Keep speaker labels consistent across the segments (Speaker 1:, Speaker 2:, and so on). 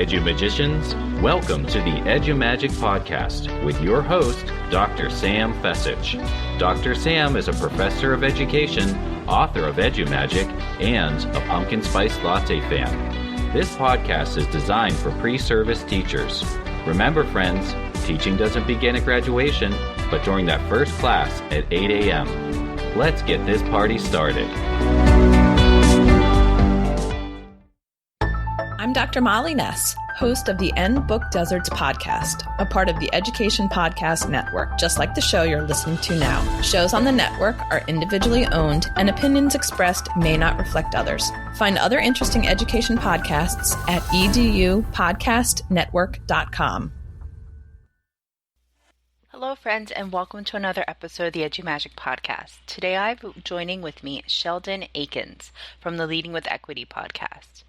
Speaker 1: Edumagicians, welcome to the Edumagic Podcast with your host, Dr. Sam Fecich. Dr. Sam is a professor of education, author of Edumagic, and a pumpkin spice latte fan. This podcast is designed for pre-service teachers. Remember, friends, teaching doesn't begin at graduation, but during that first class at 8 a.m. Let's get this party started.
Speaker 2: I'm Dr. Molly Ness, host of the End Book Deserts podcast, a part of the Education Podcast Network, just like the show you're listening to now. Shows on the network are individually owned, and opinions expressed may not reflect others. Find other interesting education podcasts at edupodcastnetwork.com.
Speaker 3: Hello, friends, and welcome to another episode of the Edumagic podcast. Today, I'm joining with me Sheldon Akins from the Leading with Equity podcast.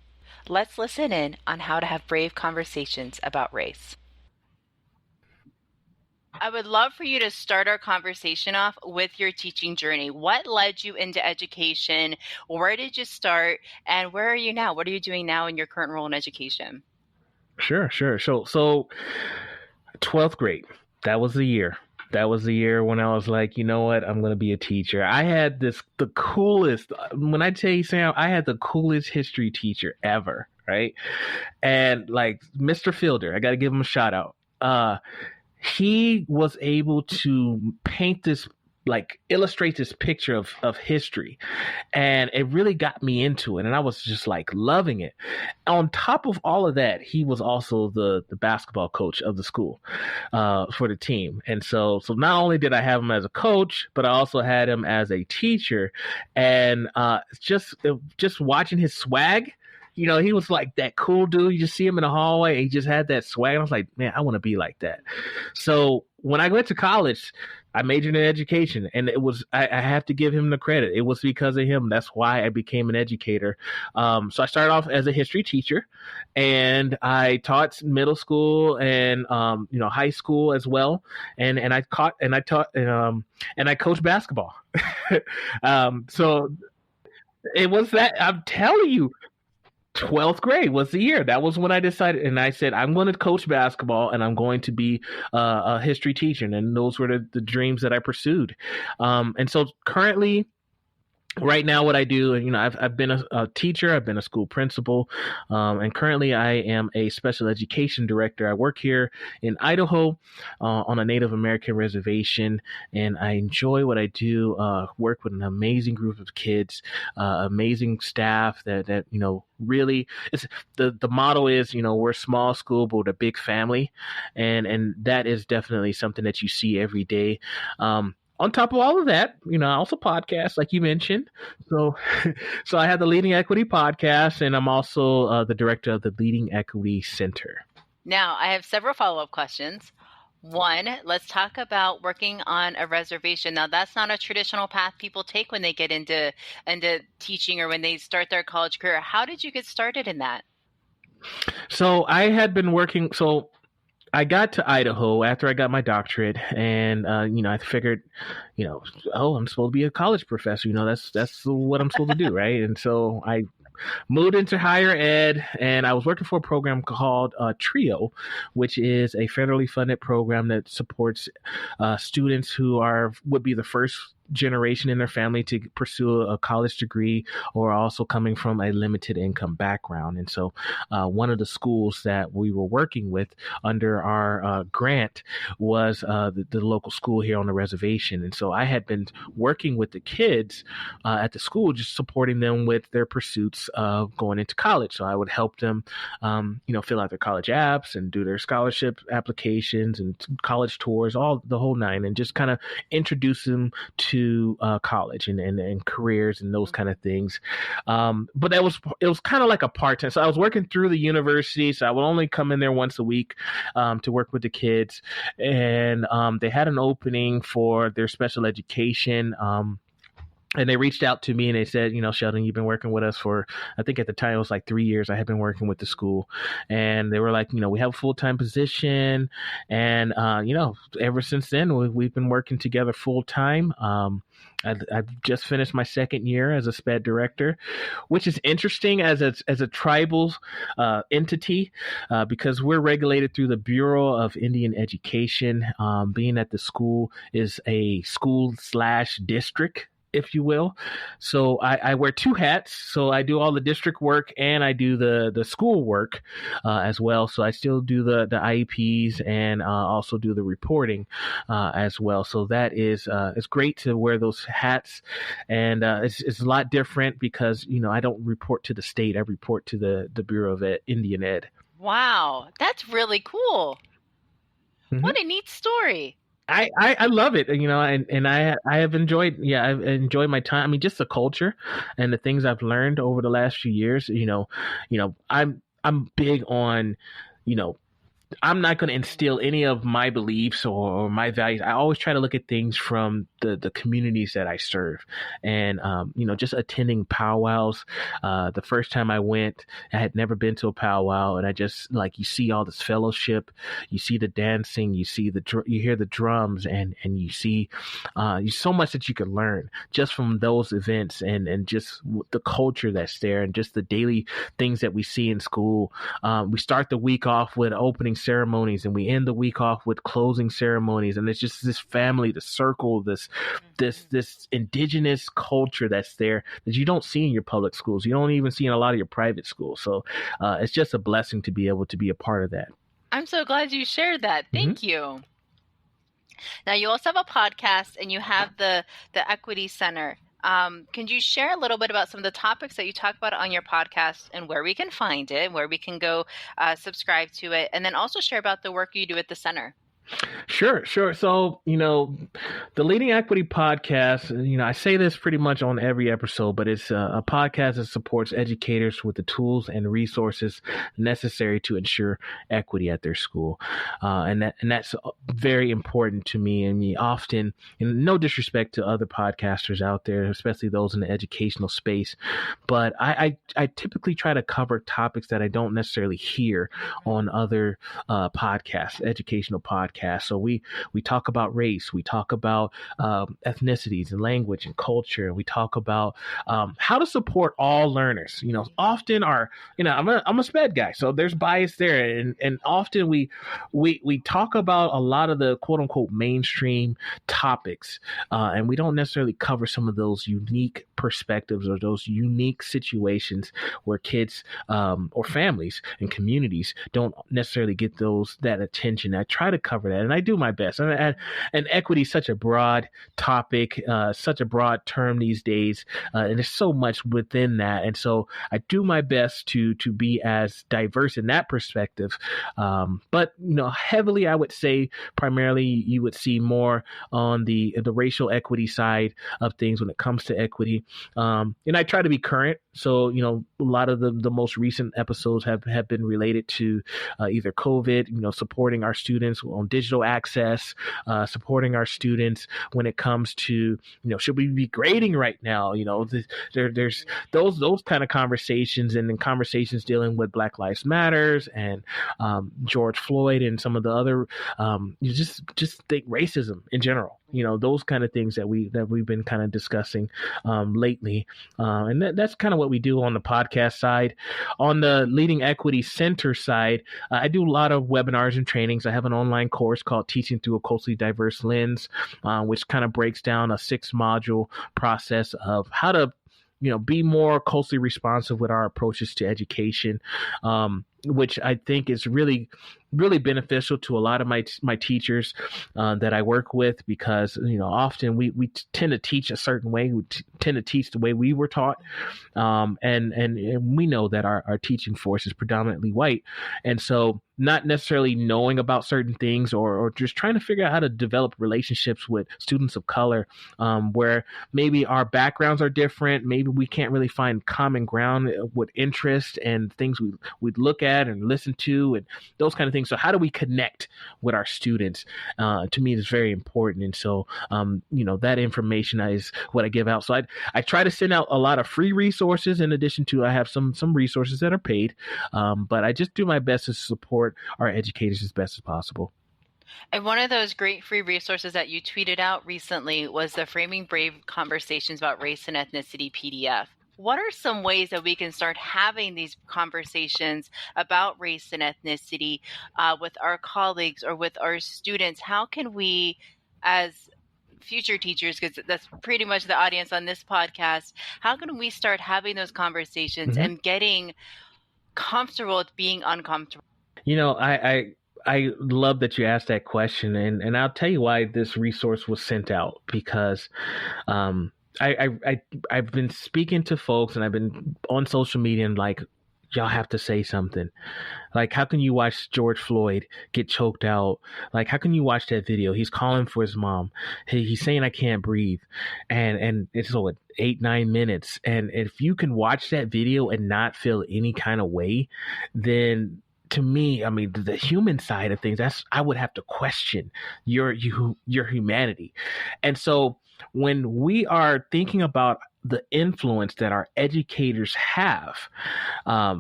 Speaker 3: Let's listen in on how to have brave conversations about race. I would love for you to start our conversation off with your teaching journey. What led you into education? Where did you start? And where are you now? What are you doing now in your current role in education? Sure.
Speaker 4: So 12th grade, that was the year. That was the year when I was like, you know what, I'm going to be a teacher. I had the coolest, when I tell you, Sam, I had the coolest history teacher ever, right? And like Mr. Fielder, I got to give him a shout out. He was able to paint this, like illustrate this picture of history. And it really got me into it. And I was just like loving it. On top of all of that, he was also the basketball coach of the school for the team. And so not only did I have him as a coach, but I also had him as a teacher. And just watching his swag, you know, he was like that cool dude. You just see him in the hallway. And he just had that swag. And I was like, man, I want to be like that. So when I went to college, I majored in education, and it was, I have to give him the credit. It was because of him. That's why I became an educator. So I started off as a history teacher, and I taught middle school and, high school as well. And I taught and I coached basketball. So it was that, I'm telling you, 12th grade was the year. That was when I decided, and I said, I'm going to coach basketball and I'm going to be a history teacher. And those were the dreams that I pursued. And so currently, right now, what I do, I've been a teacher, I've been a school principal, and currently I am a special education director. I work here in Idaho on a Native American reservation, and I enjoy what I do, work with an amazing group of kids, amazing staff that really, it's the motto is, we're a small school, but we're a big family. And that is definitely something that you see every day. On top of all of that, I also podcast, like you mentioned. So I have the Leading Equity podcast, and I'm also the director of the Leading Equity Center.
Speaker 3: Now, I have several follow-up questions. One, let's talk about working on a reservation. Now, that's not a traditional path people take when they get into teaching or when they start their college career. How did you get started in that?
Speaker 4: So I had been working. So I got to Idaho after I got my doctorate, and I figured, I'm supposed to be a college professor. That's what I'm supposed to do, right? And so I moved into higher ed, and I was working for a program called TRIO, which is a federally funded program that supports students who would be the first generation in their family to pursue a college degree, or also coming from a limited income background. And so one of the schools that we were working with under our grant was the local school here on the reservation. And so I had been working with the kids at the school, just supporting them with their pursuits of going into college. So I would help them, fill out their college apps and do their scholarship applications and college tours, all the whole nine, and just kind of introduce them to college and careers and those kind of things. But it was kind of like a part-time. So I was working through the university, so I would only come in there once a week to work with the kids. And they had an opening for their special education And they reached out to me and they said, Sheldon, you've been working with us for, I think at the time it was like 3 years. I had been working with the school, and they were like, we have a full-time position. And, ever since then, we've been working together full-time. I've just finished my second year as a SPED director, which is interesting as a tribal entity, because we're regulated through the Bureau of Indian Education. Being at the school is a school/district, if you will. So I wear two hats. So I do all the district work and I do the school work as well. So I still do the IEPs and also do the reporting as well. So that is it's great to wear those hats, and it's a lot different because I don't report to the state. I report to the Bureau of Indian Ed.
Speaker 3: Wow, that's really cool.
Speaker 4: Mm-hmm.
Speaker 3: What a neat story.
Speaker 4: I love it, and I have enjoyed, I've enjoyed my time. I mean, just the culture and the things I've learned over the last few years. I'm big on, I'm not going to instill any of my beliefs or my values. I always try to look at things from the communities that I serve, and just attending powwows. The first time I went, I had never been to a powwow, and I just you see all this fellowship, you see the dancing, you hear the drums, and you see so much that you can learn just from those events, and just the culture that's there, and just the daily things that we see in school. We start the week off with opening ceremonies, and we end the week off with closing ceremonies, and it's just this family, the circle, this indigenous culture that's there that you don't see in your public schools. You don't even see in a lot of your private schools. So it's just a blessing to be able to be a part of that.
Speaker 3: I'm so glad you shared that. Thank you. Now, you also have a podcast, and you have the Equity Center. Can you share a little bit about some of the topics that you talk about on your podcast, and where we can find it, where we can go subscribe to it, and then also share about the work you do at the center?
Speaker 4: Sure. So, the Leading Equity podcast, I say this pretty much on every episode, but it's a podcast that supports educators with the tools and resources necessary to ensure equity at their school. And that's very important to me. And me often, and no disrespect to other podcasters out there, especially those in the educational space, but I typically try to cover topics that I don't necessarily hear on other podcasts, educational podcasts. So we talk about race, we talk about ethnicities and language and culture, and we talk about how to support all learners. Often I'm a SPED guy, so there's bias there, and often we talk about a lot of the quote unquote mainstream topics, and we don't necessarily cover some of those unique perspectives or those unique situations where kids or families and communities don't necessarily get that attention. I try to cover that, and I do my best. And equity is such a broad topic, such a broad term these days, and there's so much within that. And so I do my best to be as diverse in that perspective. But heavily, I would say primarily you would see more on the racial equity side of things when it comes to equity. And I try to be current. So, a lot of the most recent episodes have been related to either COVID, supporting our students on digital access, supporting our students when it comes to, should we be grading right now? There's those kind of conversations, and then conversations dealing with Black Lives Matters and George Floyd and some of the other, just think racism in general. Those kind of things that we've been kind of discussing lately, and that's kind of what we do on the podcast side. On the Leading Equity Center side, I do a lot of webinars and trainings. I have an online course called Teaching Through a Culturally Diverse Lens, which kind of breaks down a 6-module process of how to be more culturally responsive with our approaches to education, which I think is really, really beneficial to a lot of my teachers that I work with, because often we tend to teach a certain way. We tend to teach the way we were taught, and we know that our teaching force is predominantly white, and so not necessarily knowing about certain things or just trying to figure out how to develop relationships with students of color, where maybe our backgrounds are different, maybe we can't really find common ground with interest and things we'd look at at and listen to and those kind of things. So how do we connect with our students? To me, is very important. And so, that information is what I give out. So I try to send out a lot of free resources. In addition to, I have some resources that are paid, but I just do my best to support our educators as best as possible.
Speaker 3: And one of those great free resources that you tweeted out recently was the Framing Brave Conversations about Race and Ethnicity PDF. What are some ways that we can start having these conversations about race and ethnicity with our colleagues or with our students? How can we, as future teachers, because that's pretty much the audience on this podcast, how can we start having those conversations and getting comfortable with being uncomfortable?
Speaker 4: I love that you asked that question, and I'll tell you why this resource was sent out, because I've been speaking to folks and I've been on social media and like, y'all have to say something. Like, how can you watch George Floyd get choked out? Like, how can you watch that video? He's calling for his mom. He's saying, I can't breathe. And it's 8-9 minutes. And if you can watch that video and not feel any kind of way, then to me, I mean, the human side of things, I would have to question your humanity. And so when we are thinking about the influence that our educators have,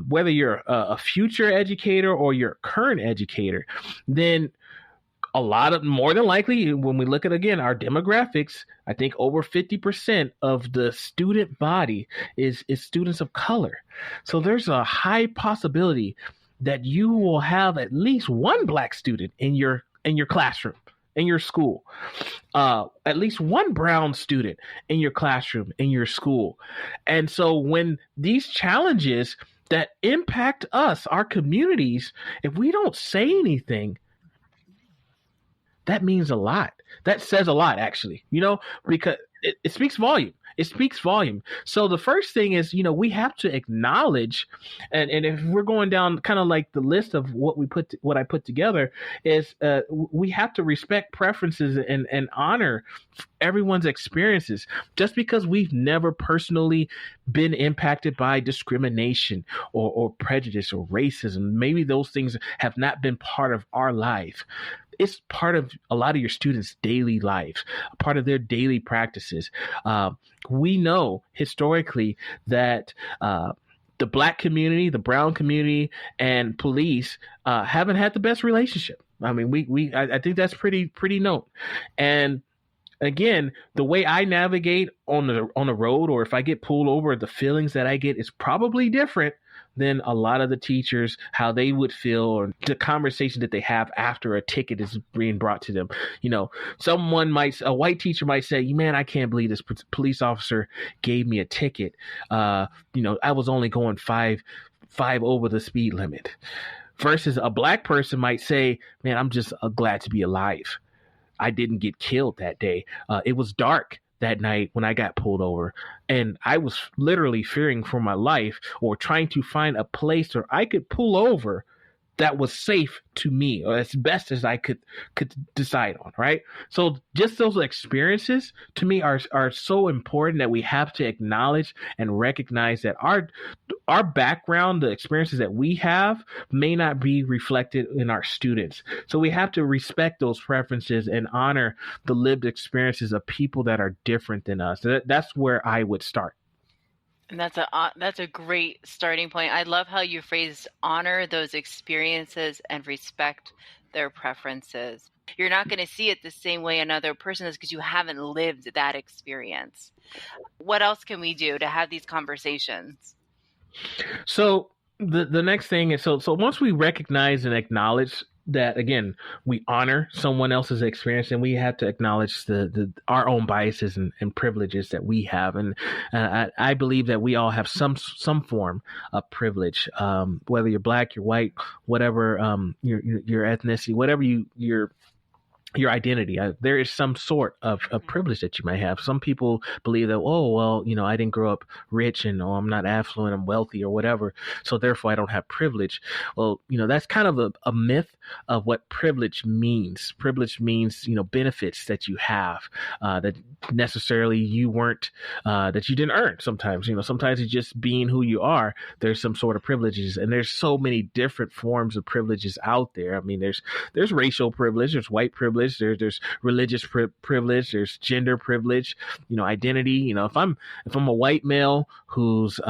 Speaker 4: whether you're a future educator or you're a current educator, then more than likely, when we look at, again, our demographics, I think over 50% of the student body is students of color. So there's a high possibility that you will have at least one Black student in your classroom, in your school, at least one brown student in your classroom, in your school. And so when these challenges that impact us, our communities, if we don't say anything, that means a lot. That says a lot, actually, because it speaks volume. It speaks volume. So the first thing is, we have to acknowledge, and if we're going down kind of like the list of what I put together, is we have to respect preferences and honor everyone's experiences. Just because we've never personally been impacted by discrimination or prejudice or racism, maybe those things have not been part of our life. It's part of a lot of your students' daily life, part of their daily practices. We know historically that the Black community, the brown community, and police haven't had the best relationship. I mean, I think that's pretty known. And again, the way I navigate on the road, or if I get pulled over, the feelings that I get is probably different than a lot of the teachers, how they would feel, or the conversation that they have after a ticket is being brought to them. A white teacher might say, man, I can't believe this police officer gave me a ticket. I was only going five over the speed limit. Versus a Black person might say, man, I'm just glad to be alive. I didn't get killed that day. It was dark that night when I got pulled over, and I was literally fearing for my life, or trying to find a place where I could pull over that was safe to me, or as best as I could decide on, right? So just those experiences to me are so important, that we have to acknowledge and recognize that our background, the experiences that we have, may not be reflected in our students. So we have to respect those preferences and honor the lived experiences of people that are different than us. That's where I would start.
Speaker 3: And that's a great starting point. I love how you phrase honor those experiences and respect their preferences. You're not going to see it the same way another person is, because you haven't lived that experience. What else can we do to have these conversations?
Speaker 4: So the next thing is, so once we recognize and acknowledge that, again, we honor someone else's experience, and we have to acknowledge our own biases and privileges that we have. And I believe that we all have some form of privilege, whether you're Black, you're white, whatever your ethnicity, whatever your your identity. There is some sort of privilege that you might have. Some people believe that, oh, well, I didn't grow up rich and I'm not affluent, I'm wealthy or whatever, so therefore I don't have privilege. Well, that's kind of a myth of what privilege means. Privilege means, benefits that you have that necessarily you weren't, that you didn't earn sometimes. Sometimes it's just being who you are. There's some sort of privileges, and there's so many different forms of privileges out there. I mean, there's racial privilege, there's white privilege, there's religious privilege, there's gender privilege, identity. If I'm a white male who's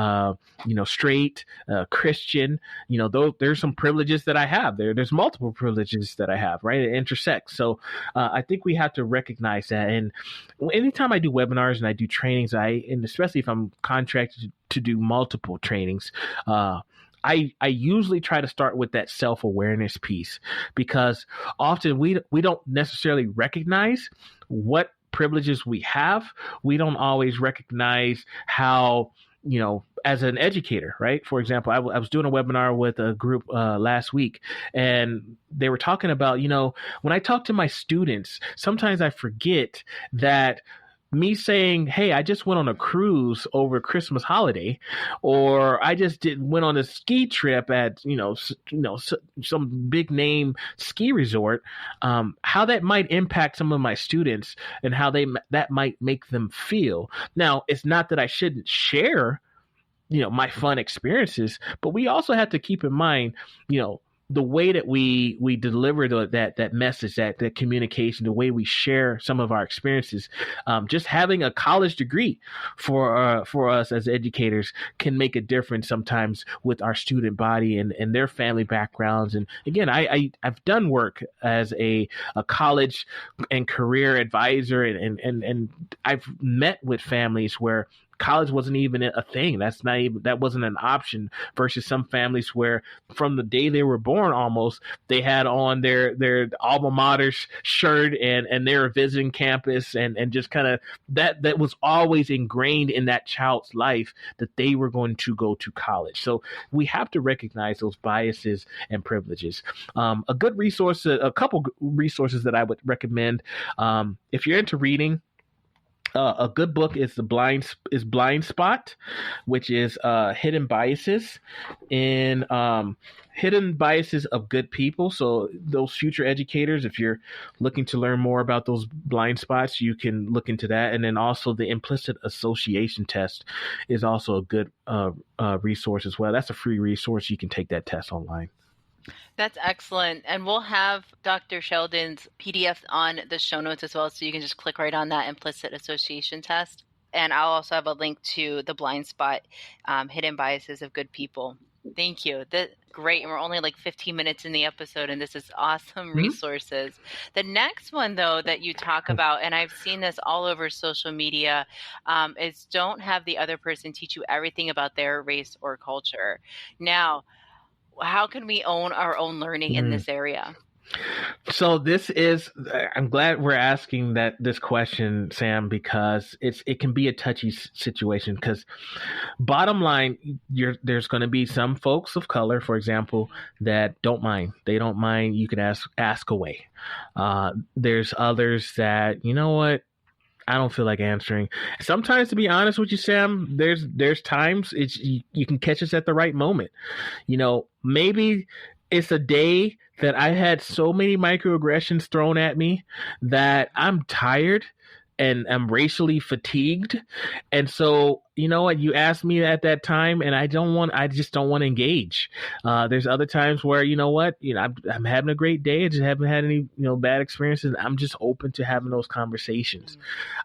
Speaker 4: straight, Christian, there's some privileges that I have. There's multiple privileges that I have, right? It intersects. So I think we have to recognize that. And anytime I do webinars and I do trainings, and especially if I'm contracted to do multiple trainings, I usually try to start with that self-awareness piece, because often we don't necessarily recognize what privileges we have. We don't always recognize how, as an educator, right? For example, I was doing a webinar with a group last week, and they were talking about, when I talk to my students, sometimes I forget that me saying, hey, I just went on a cruise over Christmas holiday, or I just went on a ski trip at, some big name ski resort, how that might impact some of my students and how that might make them feel. Now, it's not that I shouldn't share, my fun experiences, but we also have to keep in mind, the way that we deliver that message, that communication, the way we share some of our experiences. Just having a college degree for us as educators can make a difference sometimes with our student body and their family backgrounds. And again, I've done work as a college and career advisor, and I've met with families where college wasn't even a thing. That wasn't an option, versus some families where from the day they were born, almost they had on their alma mater shirt and they were visiting campus, and just kind of that was always ingrained in that child's life that they were going to go to college. So we have to recognize those biases and privileges. A good resource, a couple resources that I would recommend, if you're into reading, a good book is Blind Spot, which is hidden biases of good people. So those future educators, if you're looking to learn more about those blind spots, you can look into that. And then also the implicit association test is also a good resource as well. That's a free resource. You can take that test online.
Speaker 3: That's excellent. And we'll have Dr. Sheldon's PDF on the show notes as well, so you can just click right on that implicit association test. And I'll also have a link to the Blind Spot, Hidden Biases of Good People. Thank you. That's great. And we're only like 15 minutes in the episode, and this is awesome resources. The next one, though, that you talk about, and I've seen this all over social media, is don't have the other person teach you everything about their race or culture. Now, how can we own our own learning in this area?
Speaker 4: So I'm glad we're asking this question, Sam, because it can be a touchy situation, because bottom line, there's going to be some folks of color, for example, that don't mind. They don't mind. You can ask away. There's others that, you know what? I don't feel like answering. Sometimes, to be honest with you, Sam, there's times you can catch us at the right moment. Maybe it's a day that I had so many microaggressions thrown at me that I'm tired and I'm racially fatigued. And so, you know what, you asked me at that time, and I just don't want to engage. There's other times where, you know what, I'm having a great day. I just haven't had any, bad experiences. I'm just open to having those conversations.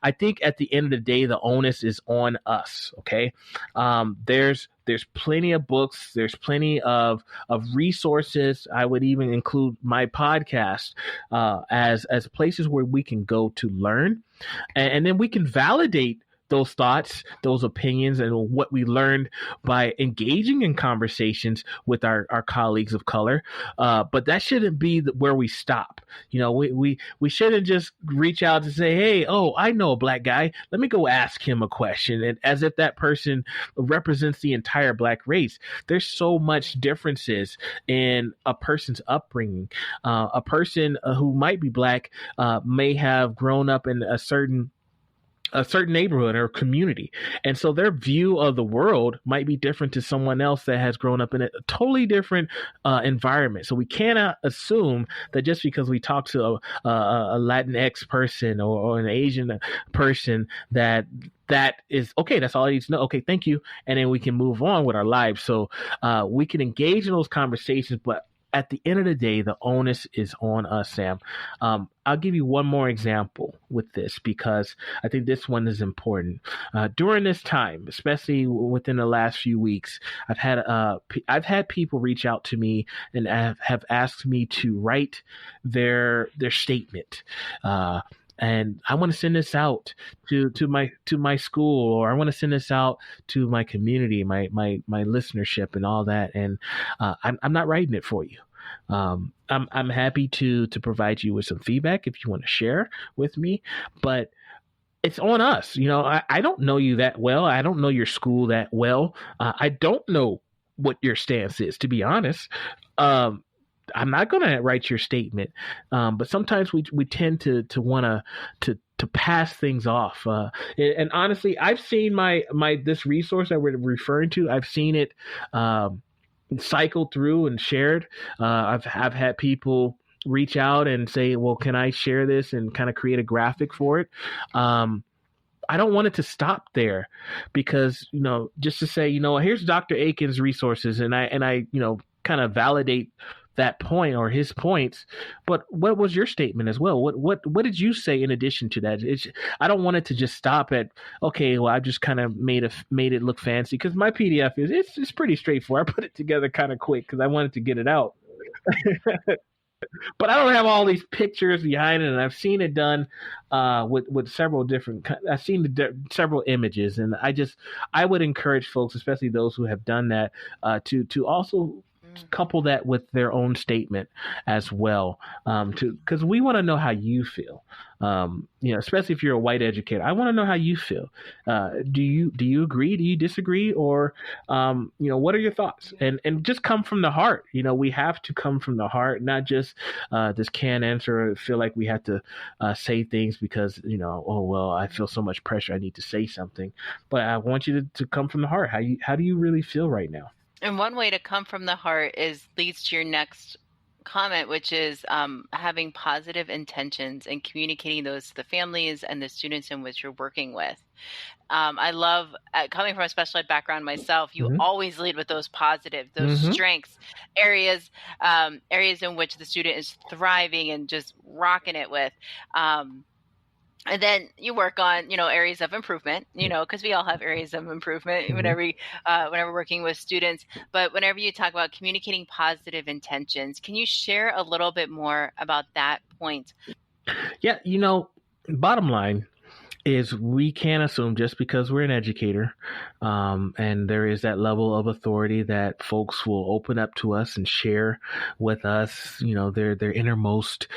Speaker 4: I think at the end of the day, the onus is on us. Okay. There's plenty of books. There's plenty of resources. I would even include my podcast as places where we can go to learn, and then we can validate those thoughts, those opinions, and what we learned by engaging in conversations with our colleagues of color. But that shouldn't be where we stop. We shouldn't just reach out to say, hey, oh, I know a black guy. Let me go ask him a question. And as if that person represents the entire black race. There's so much differences in a person's upbringing. A person who might be black may have grown up in a certain neighborhood or community. And so their view of the world might be different to someone else that has grown up in a totally different environment. So we cannot assume that just because we talk to a Latinx person or an Asian person that is okay. That's all I need to know. Okay, thank you. And then we can move on with our lives. So we can engage in those conversations, but at the end of the day, the onus is on us, Sam. I'll give you one more example with this because I think this one is important. During this time, especially within the last few weeks, I've had people reach out to me and have asked me to write their statement. And I want to send this out to my school, or I want to send this out to my community, my listenership, and all that. And I'm not writing it for you. I'm happy to provide you with some feedback if you want to share with me, but it's on us. I don't know you that well. I don't know your school that well. I don't know what your stance is, to be honest. I'm not going to write your statement, but sometimes we tend to want to pass things off. And honestly, I've seen this resource that we're referring to. I've seen it cycled through and shared. I've had people reach out and say, well, can I share this and kind of create a graphic for it? I don't want it to stop there because, just to say, here's Dr. Aiken's resources and I kind of validate that point or his points, but what was your statement as well? What did you say in addition to that? I don't want it to just stop at, okay, well, I just kind of made it look fancy, because my PDF it's pretty straightforward. I put it together kind of quick because I wanted to get it out. But I don't have all these pictures behind it, and I've seen it done with several different. I've seen several images, and I would encourage folks, especially those who have done that, to also couple that with their own statement as well, because we want to know how you feel. Especially if you're a white educator, I want to know how you feel. Do you agree? Do you disagree? Or, what are your thoughts? And just come from the heart. We have to come from the heart, not just this canned answer or feel like we have to say things because, oh, well, I feel so much pressure. I need to say something. But I want you to come from the heart. How do you really feel right now?
Speaker 3: And one way to come from the heart leads to your next comment, which is having positive intentions and communicating those to the families and the students in which you're working with. I love coming from a special ed background myself. You always lead with those positive, those strengths, areas in which the student is thriving and just rocking it with. And then you work on, areas of improvement, because we all have areas of improvement whenever we're working with students. But whenever you talk about communicating positive intentions, can you share a little bit more about that point?
Speaker 4: Yeah, bottom line is we can't assume just because we're an educator and there is that level of authority that folks will open up to us and share with us, their innermost,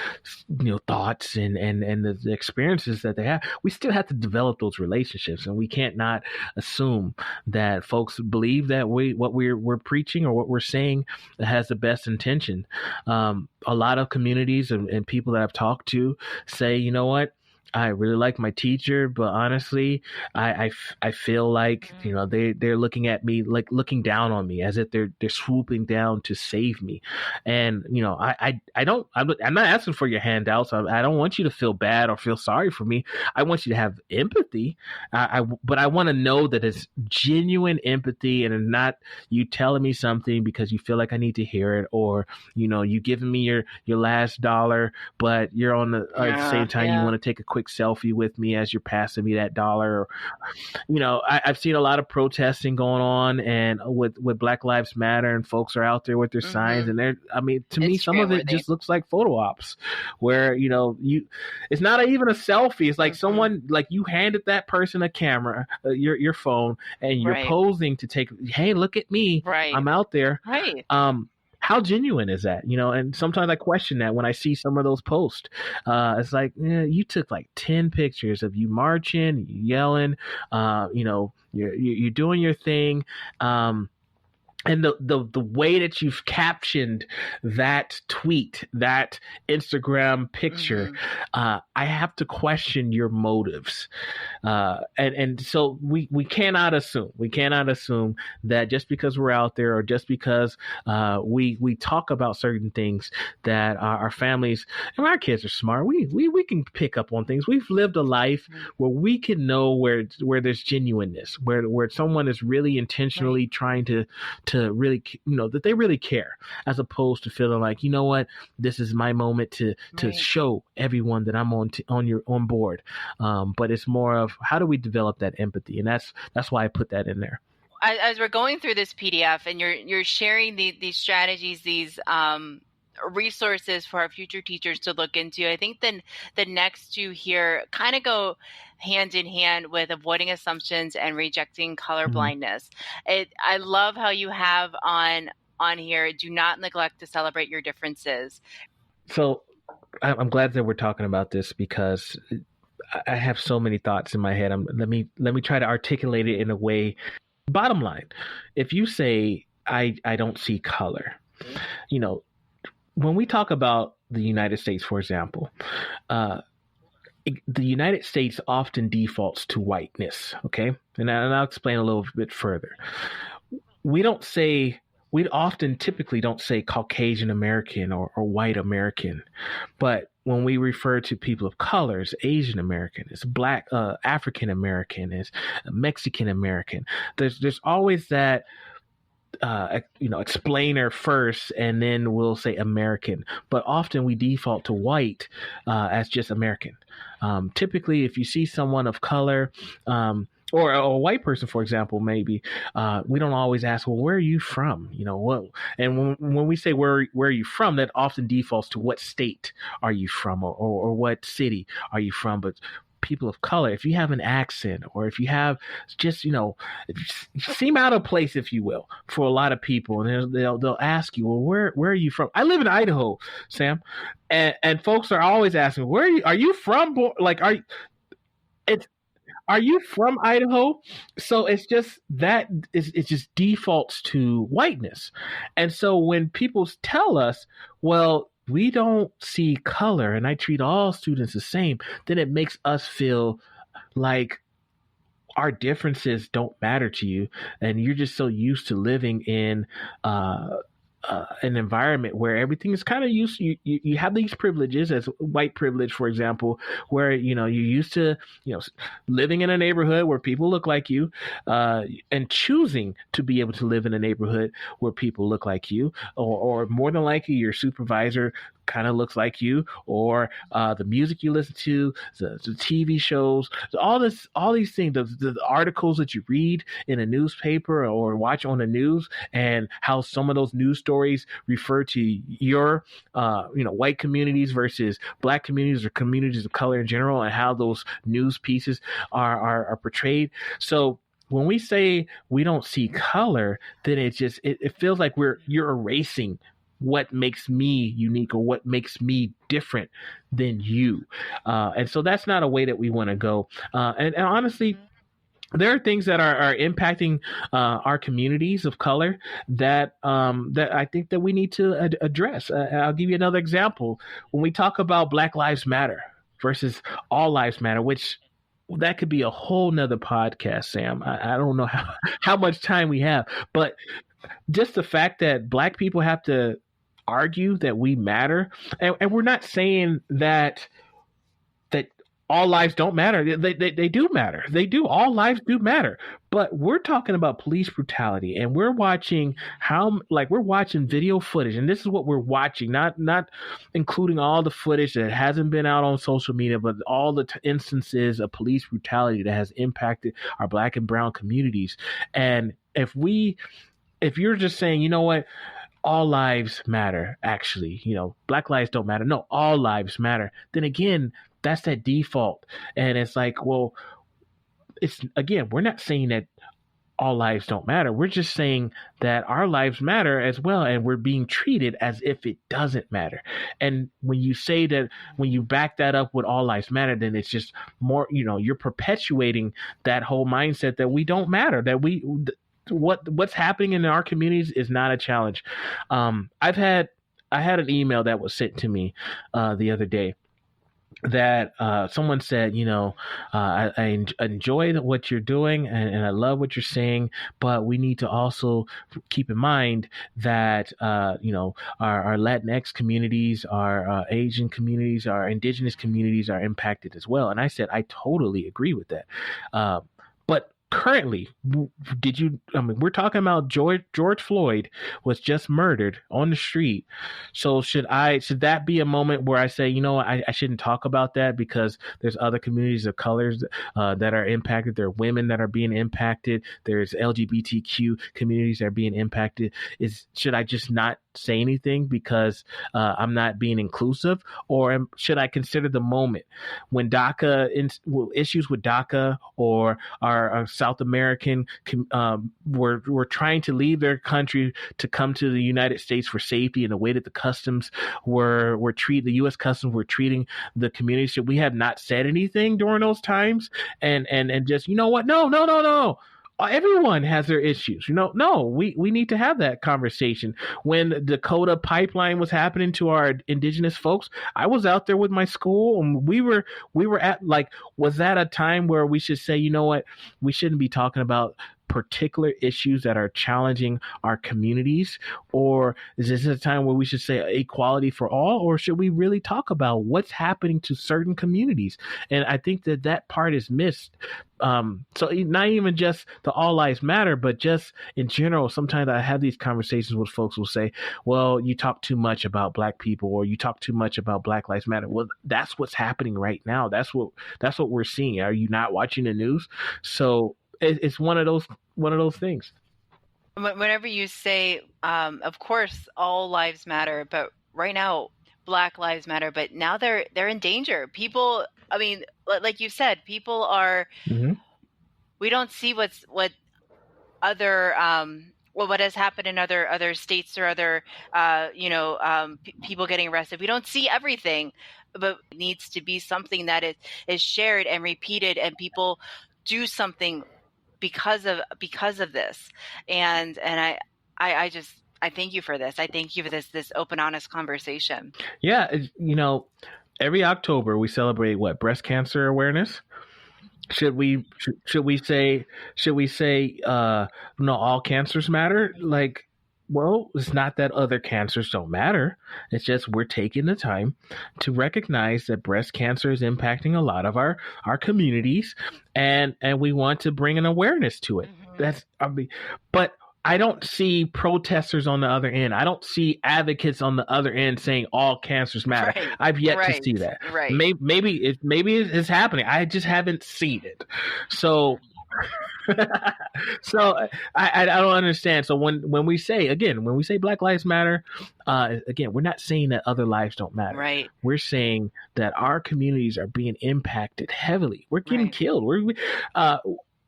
Speaker 4: thoughts and the experiences that they have. We still have to develop those relationships, and we can't not assume that folks believe that what we're preaching or what we're saying has the best intention. A lot of communities and people that I've talked to say, you know what? I really like my teacher, but honestly, I feel like, they're looking at me, like looking down on me as if they're swooping down to save me. And, I'm not asking for your handouts. I don't want you to feel bad or feel sorry for me. I want you to have empathy. But I want to know that it's genuine empathy and not you telling me something because you feel like I need to hear it, or, you giving me your last dollar, but you're at the same time, you want to take a quick selfie with me as you're passing me that dollar. Or, I've seen a lot of protesting going on, and with Black Lives Matter, and folks are out there with their signs, and to me, some of it just looks like photo ops, where it's not even a selfie. It's like someone, like, you handed that person a camera, your phone, and you're posing to take. Hey, look at me!
Speaker 3: Right.
Speaker 4: I'm out there.
Speaker 3: Right.
Speaker 4: How genuine is that? And sometimes I question that when I see some of those posts. It's like, you took like 10 pictures of you marching, yelling, you're doing your thing. And the way that you've captioned that tweet, that Instagram picture, I have to question your motives. And so we cannot assume that just because we're out there, or just because we talk about certain things, that our families and our kids are smart. We can pick up on things. We've lived a life where we can know where there's genuineness, where someone is really intentionally trying to really, that they really care, as opposed to feeling like, you know what, this is my moment to show everyone that I'm on board. But it's more of, how do we develop that empathy? And that's why I put that in there.
Speaker 3: As we're going through this PDF, and you're sharing these strategies, these resources for our future teachers to look into, I think then the next two here kind of go hand in hand with avoiding assumptions and rejecting colorblindness. I love how you have on here, do not neglect to celebrate your differences.
Speaker 4: So I'm glad that we're talking about this, because I have so many thoughts in my head. Let me try to articulate it in a way. Bottom line, if you say I don't see color, when we talk about the United States, for example, the United States often defaults to whiteness. Okay, and I'll explain a little bit further. We often typically don't say Caucasian American or white American, but when we refer to people of color, it's Asian American, it's Black, African American, it's Mexican American. There's always that explainer first, and then we'll say American. But often we default to white as just American. Typically, if you see someone of color, or a white person, for example, maybe, we don't always ask, well, where are you from? What? And when we say where are you from, that often defaults to what state are you from, or what city are you from. But people of color, if you have an accent, or if you have just, you seem out of place, if you will, for a lot of people, and they'll ask you, well, where are you from? I live in Idaho, Sam, and folks are always asking, are you from? Like, are you from Idaho? So it's just it just defaults to whiteness. And so when people tell us, well, we don't see color and I treat all students the same, then it makes us feel like our differences don't matter to you. And you're just so used to living in an environment where everything is kind of used. You have these privileges, as white privilege, for example, where you're used to living in a neighborhood where people look like you, and choosing to be able to live in a neighborhood where people look like you, or more than likely your supervisor kind of looks like you, or the music you listen to, the TV shows, all these things, the articles that you read in a newspaper or watch on the news, and how some of those news stories refer to your white communities versus Black communities or communities of color in general, and how those news pieces are portrayed. So when we say we don't see color, then it feels like you're erasing what makes me unique, or what makes me different than you. And so that's not a way that we want to go. And honestly, there are things that are impacting our communities of color that I think that we need to address. I'll give you another example. When we talk about Black Lives Matter versus All Lives Matter, which that could be a whole nother podcast, Sam. I don't know how much time we have, but just the fact that Black people have to argue that we matter, and we're not saying that all lives don't matter. They do matter. They do. All lives do matter. But we're talking about police brutality, and we're watching we're watching video footage, and this is what we're watching, not including all the footage that hasn't been out on social media, but all the instances of police brutality that has impacted our Black and brown communities. And if you're just saying, you know what, all lives matter, actually, Black lives don't matter. No, all lives matter. Then again, that's that default. And it's like, well, we're not saying that all lives don't matter. We're just saying that our lives matter as well, and we're being treated as if it doesn't matter. And when you say that, when you back that up with all lives matter, then it's just more, you're perpetuating that whole mindset that we don't matter, that what's happening in our communities is not a challenge. I had an email that was sent to me the other day that someone said, I enjoy what you're doing and I love what you're saying, but we need to also keep in mind that, our Latinx communities, our Asian communities, our indigenous communities are impacted as well. And I said, I totally agree with that. But currently, we're talking about George Floyd was just murdered on the street. So should that be a moment where I say, I shouldn't talk about that because there's other communities of colors that are impacted. There are women that are being impacted. There's LGBTQ communities that are being impacted. Should I just not say anything because I'm not being inclusive, or should I consider the moment when issues with DACA or our South American were trying to leave their country to come to the United States for safety, and the way that the customs the U.S. customs were treating the community? Should we have not said anything during those times and just, no. Everyone has their issues. No, we need to have that conversation. When the Dakota pipeline was happening to our indigenous folks, I was out there with my school, and we were at, was that a time where we should say, you know what, we shouldn't be talking about particular issues that are challenging our communities? Or is this a time where we should say equality for all? Or should we really talk about what's happening to certain communities? And I think that part is missed. So not even just the all lives matter, but just in general, sometimes I have these conversations with folks who will say, well, you talk too much about Black people, or you talk too much about Black Lives Matter. Well, that's what's happening right now. That's what we're seeing. Are you not watching the news? So it's one of those things.
Speaker 3: Whenever you say, of course, all lives matter, but right now, Black lives matter, but now they're in danger. People, like you said, people are. Mm-hmm. We don't see what other what has happened in other states or other people getting arrested. We don't see everything, but it needs to be something that is shared and repeated, and people do something because of this. And I thank you for this. I thank you for this open, honest conversation.
Speaker 4: Yeah. Every October we celebrate breast cancer awareness. Should we say no, all cancers matter? Well, it's not that other cancers don't matter. It's just we're taking the time to recognize that breast cancer is impacting a lot of our communities, and we want to bring an awareness to it. Mm-hmm. But I don't see protesters on the other end. I don't see advocates on the other end saying all cancers matter. Right. I've yet to see that. Right. Maybe it's happening. I just haven't seen it. So I don't understand. So when we say Black Lives Matter, we're not saying that other lives don't matter. Right. We're saying that our communities are being impacted heavily. We're getting killed.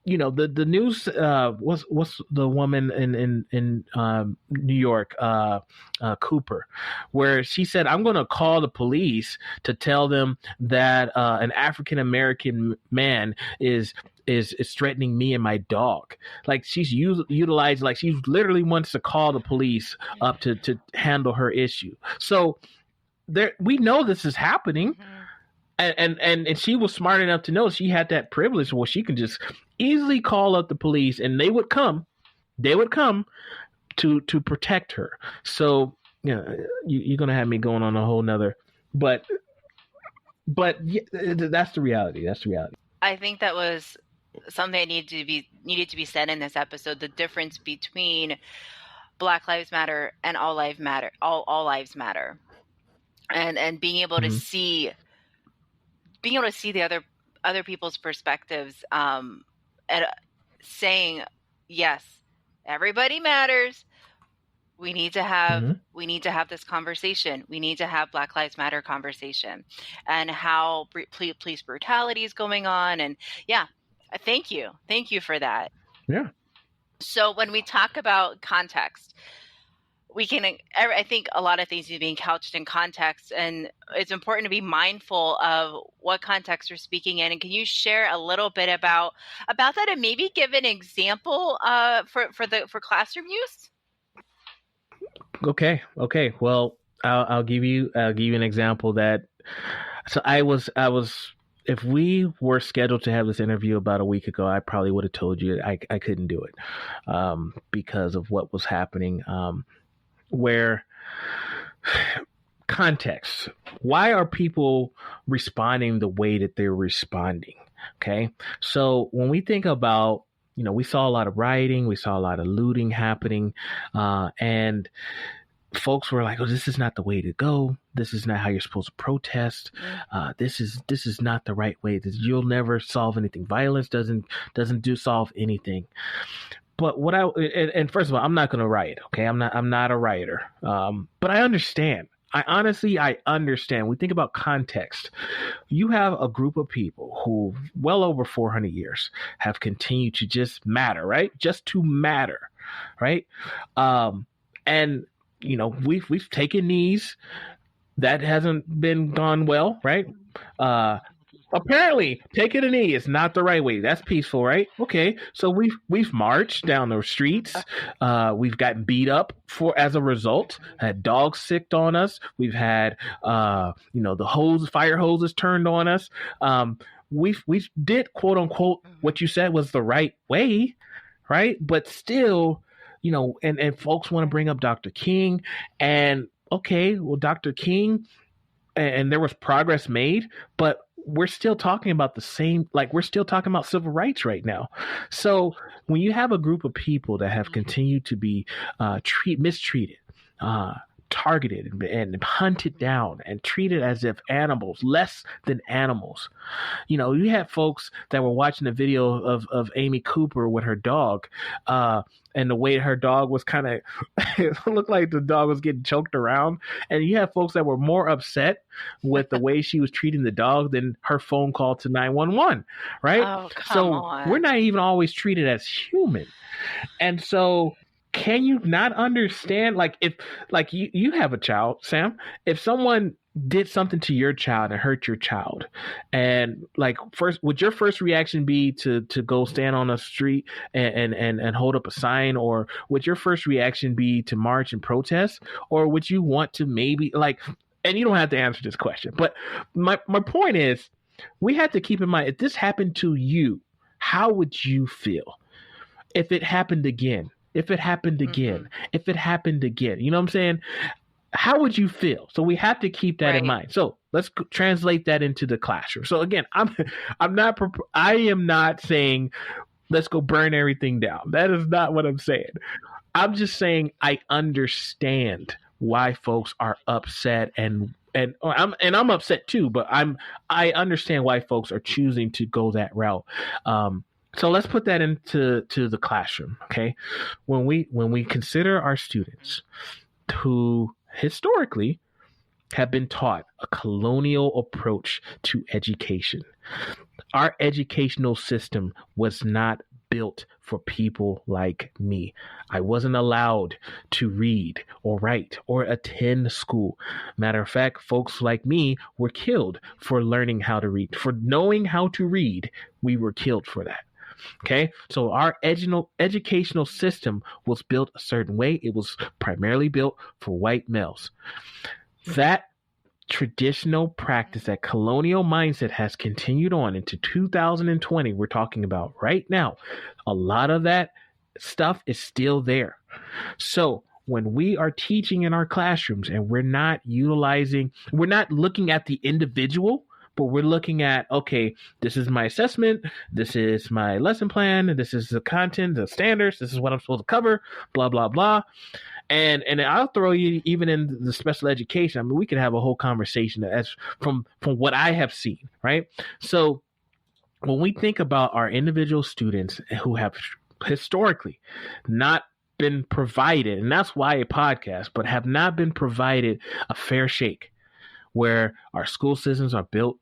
Speaker 4: The news was the woman in New York, Cooper, where she said, I'm going to call the police to tell them that an African American man is threatening me and my dog. She's utilized, she literally wants to call the police up to handle her issue. So we know this is happening. Mm-hmm. And she was smart enough to know she had that privilege where she can just easily call up the police, and they would come to protect her. So you're gonna have me going on a whole nother, but But that's the reality. That's the reality.
Speaker 3: I think that was something that needed to be said in this episode. The difference between Black Lives Matter and all lives matter, all lives matter, and being able to see the other people's perspectives, and saying, yes, everybody matters. We need to have this conversation. We need to have Black Lives Matter conversation, and how police brutality is going on. And thank you for that.
Speaker 4: Yeah.
Speaker 3: So when we talk about context, I think a lot of things are being couched in context, and it's important to be mindful of what context we're speaking in. And can you share a little bit about that, and maybe give an example for classroom use?
Speaker 4: Okay. Well, I'll give you an example that. So I was. If we were scheduled to have this interview about a week ago, I probably would have told you I couldn't do it because of what was happening. Where context, why are people responding the way that they're responding? Okay. So when we think about, we saw a lot of rioting, we saw a lot of looting happening, and folks were like, "Oh, this is not the way to go. This is not how you're supposed to protest. This is not the right way. You'll never solve anything. Violence doesn't solve anything." But and first of all, I'm not going to riot. Okay, I'm not a rioter. But I understand. I understand. We think about context. You have a group of people who, well over 400 years, have continued to just matter, right? Just to matter, right? And we've taken knees. That hasn't been gone well, right? Apparently, taking a knee is not the right way. That's peaceful, right? Okay, so we've marched down the streets. We've gotten beat up as a result. Had dogs sicked on us. We've had the fire hoses turned on us. We did, quote unquote, what you said was the right way, right? But still, and folks want to bring up Dr. King, and okay, well, Dr. King, and there was progress made, but we're still talking about we're still talking about civil rights right now. So when you have a group of people that have continued to be mistreated, targeted and hunted down and treated as if animals, less than animals. You had folks that were watching a video of Amy Cooper with her dog, and the way her dog was kind of, it looked like the dog was getting choked around. And you have folks that were more upset with the way she was treating the dog than her phone call to 911, right?
Speaker 3: Oh, come on.
Speaker 4: We're not even always treated as human. And so, can you not understand, if you have a child, Sam, if someone did something to your child and hurt your child, and would your first reaction be to go stand on a street and hold up a sign, or would your first reaction be to march and protest, or would you want to maybe and you don't have to answer this question, but my point is, we have to keep in mind, if this happened to you, how would you feel if it happened again? If it happened again, if it happened again, you know what I'm saying? How would you feel? So we have to keep that in mind. So let's translate that into the classroom. So again, I am not saying let's go burn everything down. That is not what I'm saying. I'm just saying I understand why folks are upset, and I'm upset too, but I understand why folks are choosing to go that route. So let's put that into the classroom, okay? When we consider our students who historically have been taught a colonial approach to education, our educational system was not built for people like me. I wasn't allowed to read or write or attend school. Matter of fact, folks like me were killed for learning how to read. For knowing how to read, we were killed for that. Okay, so our educational system was built a certain way. It was primarily built for white males. That traditional practice, that colonial mindset, has continued on into 2020. We're talking about right now. A lot of that stuff is still there. So when we are teaching in our classrooms and we're not looking at the individual, but we're looking at, okay, this is my assessment, this is my lesson plan, this is the content, the standards, this is what I'm supposed to cover, blah, blah, blah. And I'll throw you even in the special education. I mean, we could have a whole conversation as from what I have seen, right? So when we think about our individual students who have historically not been provided, and that's why a podcast, but have not been provided a fair shake, where our school systems are built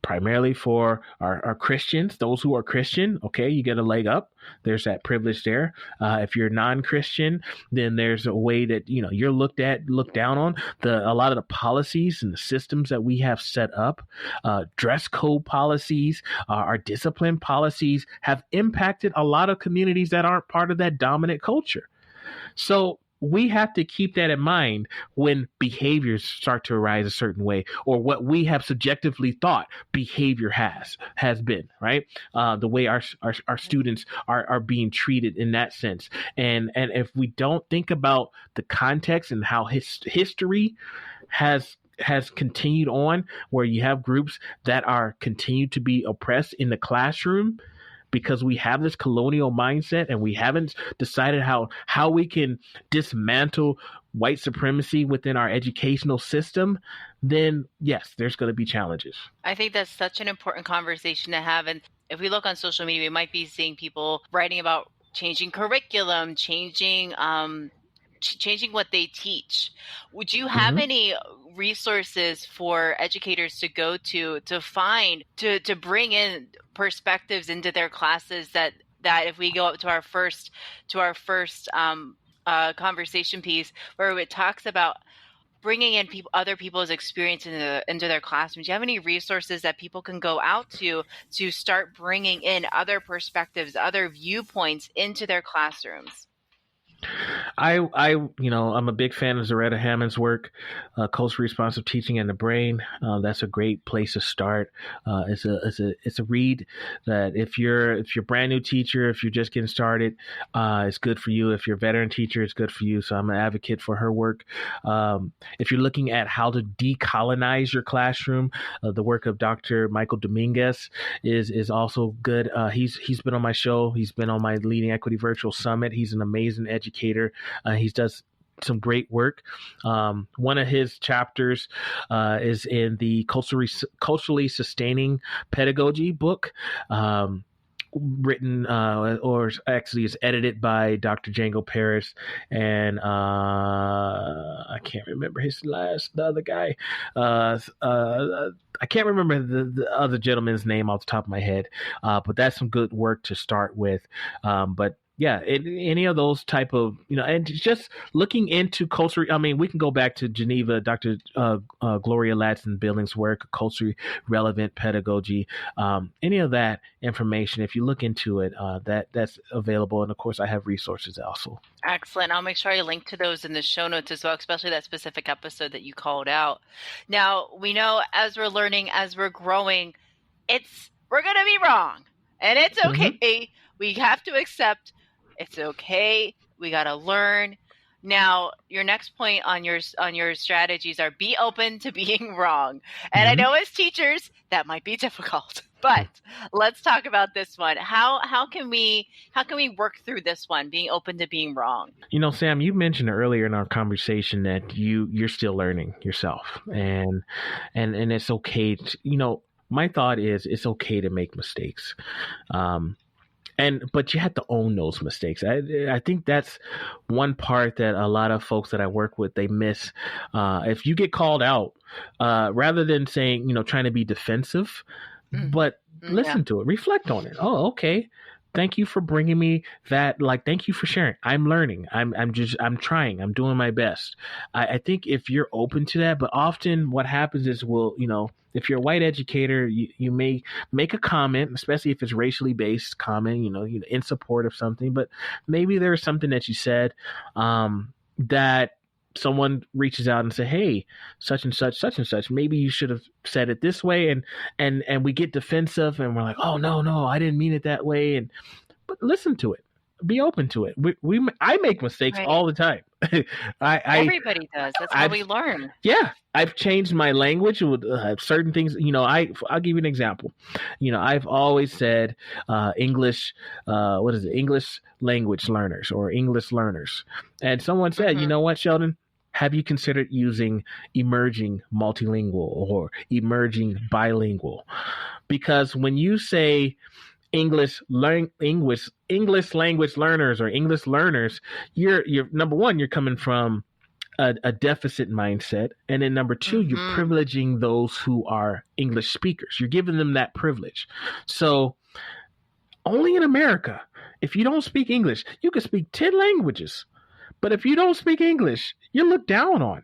Speaker 4: primarily for our Christians, those who are Christian. Okay, you get a leg up. There's that privilege there. If you're non-Christian, then there's a way that, you know, you're looked down on. A lot of the policies and the systems that we have set up, dress code policies, our discipline policies have impacted a lot of communities that aren't part of that dominant culture. So we have to keep that in mind when behaviors start to arise a certain way, or what we have subjectively thought behavior has been, right? The way our students are being treated in that sense. And if we don't think about the context and how history has continued on, where you have groups that are continued to be oppressed in the classroom, because we have this colonial mindset and we haven't decided how we can dismantle white supremacy within our educational system, then yes, there's going to be challenges.
Speaker 3: I think that's such an important conversation to have. And if we look on social media, we might be seeing people writing about changing curriculum, changing what they teach. Would you have any resources for educators to go to bring in perspectives into their classes that if we go up to our first conversation piece where it talks about bringing in other people's experience into their classrooms? Do you have any resources that people can go out to start bringing in other perspectives, other viewpoints into their classrooms?
Speaker 4: I'm a big fan of Zaretta Hammond's work, Culturally Responsive Teaching and the Brain. That's a great place to start. It's a read that if you're brand new teacher, if you're just getting started, it's good for you. If you're a veteran teacher, it's good for you. So I'm an advocate for her work. If you're looking at how to decolonize your classroom, the work of Dr. Michael Dominguez is also good. He's been on my show. He's been on my Leading Equity Virtual Summit. He's an amazing educator. He does some great work. One of his chapters is in the culturally sustaining pedagogy book, written or actually is edited by Dr. Django Paris, and I can't remember the other guy. I can't remember the other gentleman's name off the top of my head, but that's some good work to start with. But yeah, any of those type of, and just looking into culture. I mean, we can go back to Geneva, Dr. Gloria Ladson-Billings' work, culturally relevant pedagogy. Any of that information, if you look into it, that's available. And of course, I have resources also.
Speaker 3: Excellent. I'll make sure I link to those in the show notes as well, especially that specific episode that you called out. Now, we know as we're learning, as we're growing, we're going to be wrong. And it's okay. Mm-hmm. We have to accept it's okay. We got to learn. Now, your next point on your strategies are be open to being wrong. And I know as teachers, that might be difficult. But let's talk about this one. How can we work through this one, being open to being wrong?
Speaker 4: Sam, you mentioned earlier in our conversation that you're still learning yourself, and it's okay to, my thought is it's okay to make mistakes. But you have to own those mistakes. I think that's one part that a lot of folks that I work with, they miss. If you get called out, rather than saying, trying to be defensive, but listen to it, reflect on it. Oh, okay. Thank you for bringing me that. Thank you for sharing. I'm learning. I'm trying. I'm doing my best. I think if you're open to that, but often what happens is if you're a white educator, you may make a comment, especially if it's racially based comment, in support of something, but maybe there's something that you said that someone reaches out and say, hey, such and such, maybe you should have said it this way. And we get defensive and we're like, oh, no, I didn't mean it that way. But listen to it. be open to it. I make mistakes
Speaker 3: Right.
Speaker 4: all the time.
Speaker 3: Everybody does. That's how
Speaker 4: I've
Speaker 3: we learn.
Speaker 4: Yeah, I've changed my language with certain things. I'll give you an example. I've always said English. What is it? English language learners or English learners. And someone said, you know what, Sheldon? Have you considered using emerging multilingual or emerging bilingual? Because when you say English language learners or English learners, you're number one, you're coming from a deficit mindset, and then number two, you're privileging those who are English speakers. You're giving them that privilege. So only in America, if you don't speak English, you can speak 10 languages, but if you don't speak English, you're looked down on.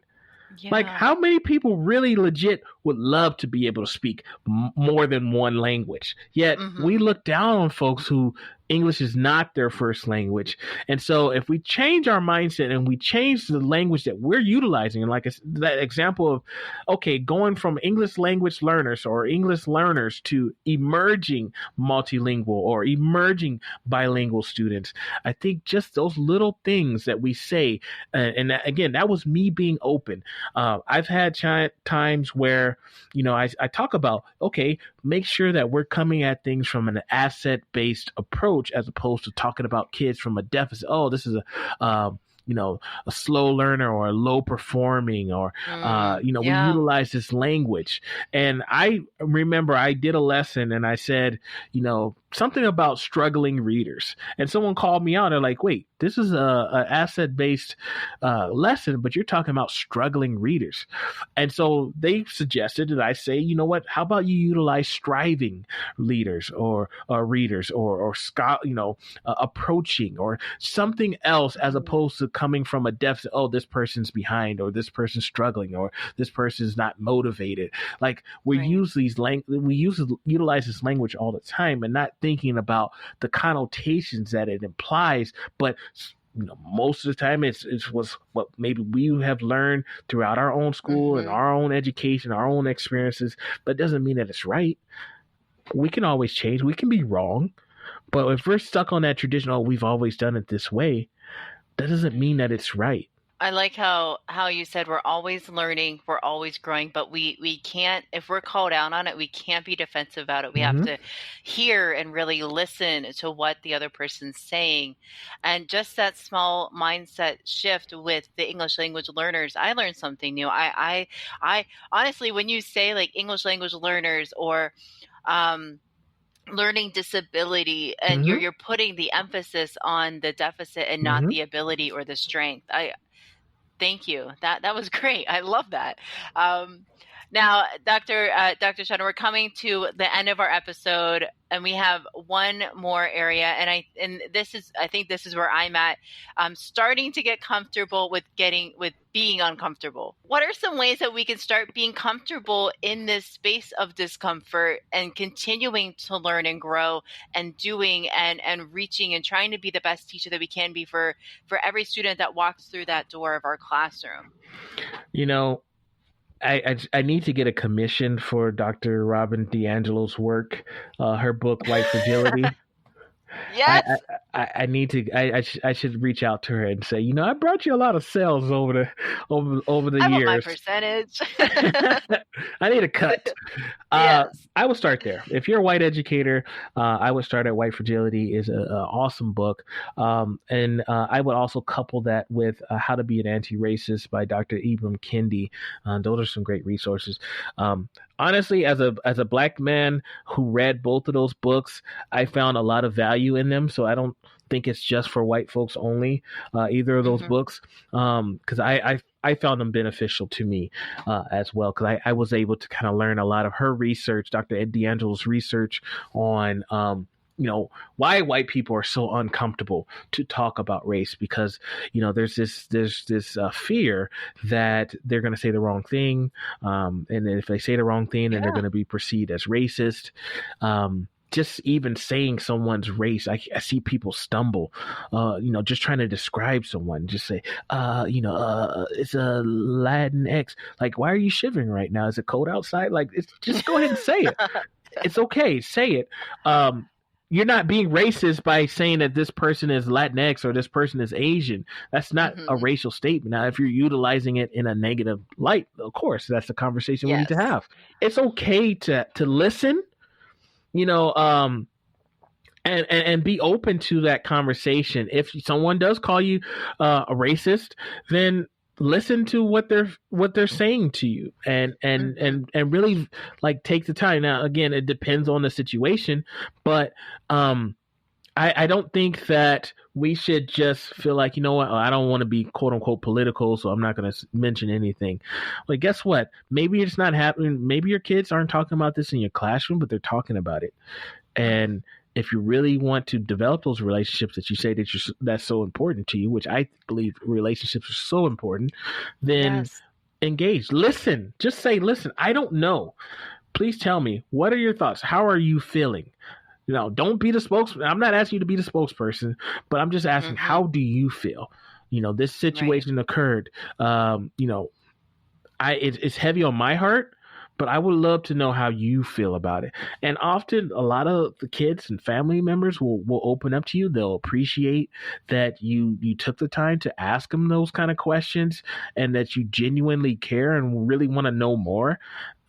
Speaker 3: Yeah.
Speaker 4: Like, how many people really legit would love to be able to speak more than one language? Yet we look down on folks who English is not their first language. And so if we change our mindset and we change the language that we're utilizing, and like that example of, okay, going from English language learners or English learners to emerging multilingual or emerging bilingual students, I think just those little things that we say, and that, again, that was me being open. I've had times where, I talk about, okay, make sure that we're coming at things from an asset-based approach as opposed to talking about kids from a deficit. Oh, this is a slow learner or a low performing or, we utilize this language. And I remember I did a lesson and I said, something about struggling readers. And someone called me out. They're like, wait, this is a asset-based lesson, but you're talking about struggling readers. And so they suggested that I say, you know what, how about you utilize striving leaders or readers or approaching or something else as opposed to coming from a deficit. Oh, this person's behind or this person's struggling or this person's not motivated. Like we utilize this language all the time and not thinking about the connotations that it implies, but most of the time it was what maybe we have learned throughout our own school and our own education, our own experiences, but it doesn't mean that it's right. We can always change. We can be wrong, but if we're stuck on that tradition, we've always done it this way, that doesn't mean that it's right.
Speaker 3: I like how you said we're always learning, we're always growing, but we can't, if we're called out on it, we can't be defensive about it. We have to hear and really listen to what the other person's saying. And just that small mindset shift with the English language learners, I learned something new. I honestly, when you say like English language learners or learning disability, and you're putting the emphasis on the deficit and not the ability or the strength. Thank you. That was great. I love that. Now, Dr. Sheldon, we're coming to the end of our episode, and we have one more area, and I think this is where I'm at. Starting to get comfortable with being uncomfortable. What are some ways that we can start being comfortable in this space of discomfort and continuing to learn and grow and doing and reaching and trying to be the best teacher that we can be for every student that walks through that door of our classroom?
Speaker 4: I need to get a commission for Dr. Robin DiAngelo's work, her book, White Fragility.
Speaker 3: Yes.
Speaker 4: I need to. I should reach out to her and say, I brought you a lot of sales over the
Speaker 3: I
Speaker 4: years.
Speaker 3: want my percentage.
Speaker 4: I need a cut.
Speaker 3: Yes.
Speaker 4: I will start there. If you're a white educator, I would start at White Fragility. Is an awesome book, and I would also couple that with How to Be an Anti-Racist by Dr. Ibram Kendi. Those are some great resources. Honestly, as a black man who read both of those books, I found a lot of value in them. So I don't think it's just for white folks only, either of those books, because I found them beneficial to me as well, because I was able to kind of learn a lot of her research, Dr. Ed DiAngelo's research on why white people are so uncomfortable to talk about race, because there's this fear that they're going to say the wrong thing, and if they say the wrong thing, then they're going to be perceived as racist. Just even saying someone's race, I see people stumble, just trying to describe someone, just say, it's a Latinx. Like, why are you shivering right now? Is it cold outside? Like, just go ahead and say it. It's okay. Say it. you're not being racist by saying that this person is Latinx or this person is Asian. That's not a racial statement. Now, if you're utilizing it in a negative light, of course, that's a conversation we need to have. It's okay to listen, and be open to that conversation. If someone does call you a racist, then listen to what they're saying to you, and really like take the time. Now, again, it depends on the situation, but I don't think that we should just feel like, you know what, I don't want to be quote unquote political, so I'm not going to mention anything. But guess what? Maybe it's not happening. Maybe your kids aren't talking about this in your classroom, but they're talking about it. And if you really want to develop those relationships that you say that's so important to you, which I believe relationships are so important, then engage. Listen. Just say, listen, I don't know. Please tell me, what are your thoughts? How are you feeling? Don't be the spokesperson. I'm not asking you to be the spokesperson, but I'm just asking, how do you feel? This situation occurred. It's heavy on my heart, but I would love to know how you feel about it. And often a lot of the kids and family members will open up to you. They'll appreciate that you took the time to ask them those kind of questions and that you genuinely care and really want to know more.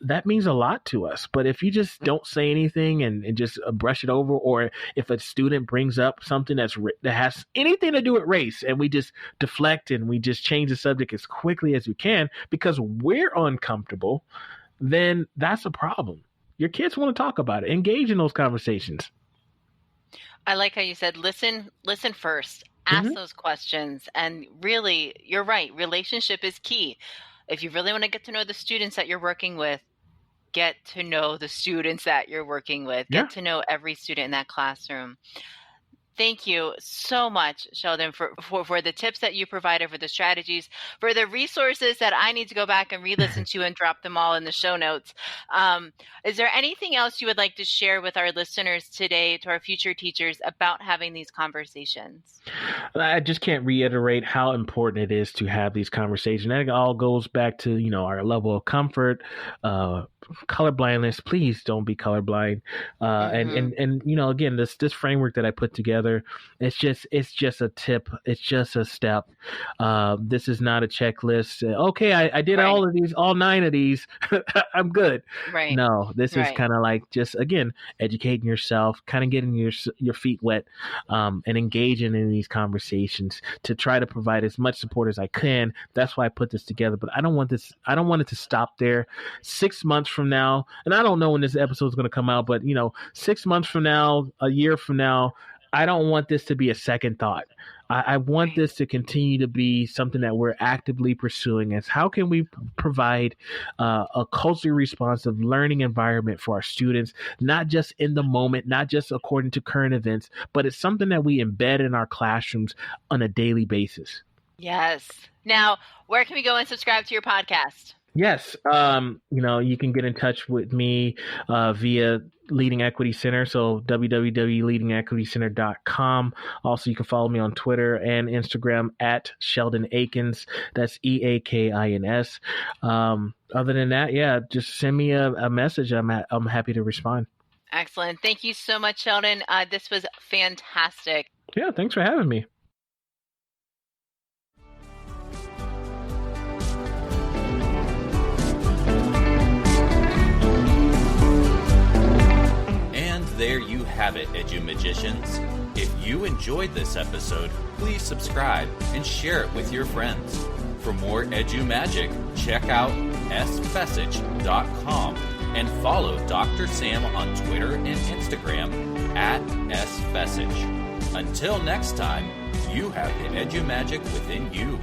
Speaker 4: That means a lot to us. But if you just don't say anything and just brush it over, or if a student brings up something that has anything to do with race and we just deflect and we just change the subject as quickly as we can because we're uncomfortable, then that's a problem. Your kids want to talk about it. Engage in those conversations.
Speaker 3: I like how you said, listen first, ask those questions. And really, you're right. Relationship is key. If you really want to get to know the students that you're working with, get to know the students that you're working with, get to know every student in that classroom. Thank you so much, Sheldon, for the tips that you provided, for the strategies, for the resources that I need to go back and re-listen to and drop them all in the show notes. Is there anything else you would like to share with our listeners today, to our future teachers, about having these conversations?
Speaker 4: I just can't reiterate how important it is to have these conversations. That all goes back to, our level of comfort, colorblindness. Please don't be colorblind. And again, this framework that I put together, it's just a tip. It's just a step. This is not a checklist. Okay, I did all of these, all 9 of these. I'm good.
Speaker 3: Right.
Speaker 4: No, this is kind of like just, again, educating yourself, kind of getting your feet wet, and engaging in these conversations to try to provide as much support as I can. That's why I put this together. But I don't want it to stop there. 6 months from now, and I don't know when this episode is going to come out, but 6 months from now, a year from now, I don't want this to be a second thought. I want this to continue to be something that we're actively pursuing. Is how can we provide a culturally responsive learning environment for our students, not just in the moment, not just according to current events, but it's something that we embed in our classrooms on a daily basis.
Speaker 3: Yes. Now, where can we go and subscribe to your podcast?
Speaker 4: Yes. You can get in touch with me via Leading Equity Center. So www.leadingequitycenter.com. Also, you can follow me on Twitter and Instagram at Sheldon Akins. That's EAKINS. Other than that, just send me a message. I'm happy to respond.
Speaker 3: Excellent. Thank you so much, Sheldon. This was fantastic.
Speaker 4: Yeah, thanks for having me.
Speaker 1: There you have it, EduMagicians. If you enjoyed this episode, please subscribe and share it with your friends. For more EduMagic, check out sfessage.com and follow Dr. Sam on Twitter and Instagram at sfessage. Until next time, you have the EduMagic within you.